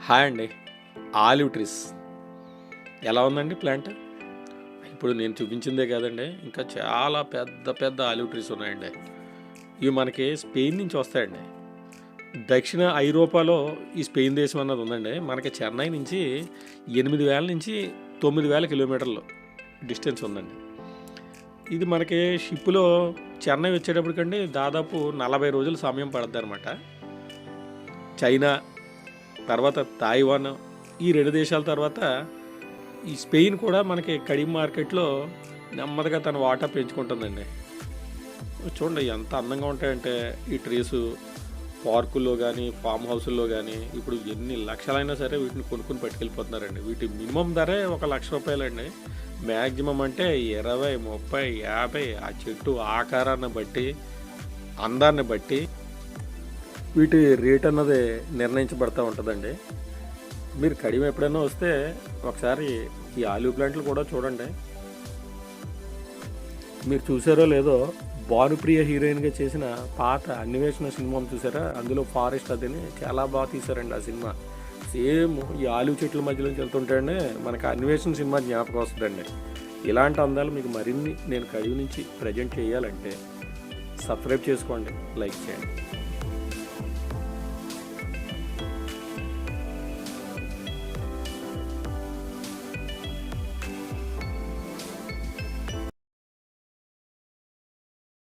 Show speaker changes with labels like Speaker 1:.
Speaker 1: Hi అండి. Olive trees ఎలా ఉందండి ప్లాంట్? ఇప్పుడు నేను చూపించిందే కాదండి, ఇంకా చాలా పెద్ద పెద్ద ఆలివ్ ట్రీస్ ఉన్నాయండి. ఇవి మనకి స్పెయిన్ నుంచి వస్తాయండి. దక్షిణ ఐరోపాలో ఈ స్పెయిన్ దేశం అన్నది ఉందండి. మనకి చెన్నై నుంచి 8,000 నుంచి 9,000 కిలోమీటర్లు డిస్టెన్స్ ఉందండి. ఇది మనకి షిప్లో చెన్నై వచ్చేటప్పటికండి దాదాపు 40 రోజుల సమయం పడుద్ది అనమాట. చైనా తర్వాత తాయివాన్, ఈ 2 దేశాల తర్వాత ఈ స్పెయిన్ కూడా మనకి కడియం మార్కెట్లో నెమ్మదిగా తన వాటా పెంచుకుంటుందండి. చూడండి ఎంత అందంగా ఉంటాయంటే ఈ ట్రీస్. పార్కుల్లో కానీ ఫామ్ హౌస్ల్లో కానీ ఇప్పుడు ఎన్ని లక్షలైనా సరే వీటిని కొనుక్కొని పట్టుకెళ్ళిపోతున్నారండి. వీటి మినిమం ధరే ₹1,00,000 అండి. మ్యాక్సిమం అంటే 20, 30, 50 ఆ చెట్టు ఆకారాన్ని బట్టి, అందాన్ని బట్టి వీటి రేట్ అన్నది నిర్ణయించబడతా ఉంటుందండి. మీరు కడియం ఎప్పుడైనా వస్తే ఒకసారి ఈ ఆలివ్ ప్లాంట్లు కూడా చూడండి. మీరు చూసారో లేదో, భానుప్రియ హీరోయిన్గా చేసిన పాత అన్వేషణ సినిమా చూసారా? అందులో ఫారెస్ట్ అదని చాలా బాగా తీశారండి ఆ సినిమా. సేమ్ ఈ ఆలివ్ చెట్ల మధ్యలోంచి వెళ్తుంటేనే మనకు అన్వేషణ సినిమా జ్ఞాపకం వస్తుందండి. ఇలాంటి అందాలు మీకు మరిన్ని నేను కడియం నుంచి ప్రజెంట్ చేయాలంటే సబ్స్క్రైబ్ చేసుకోండి, లైక్ చేయండి.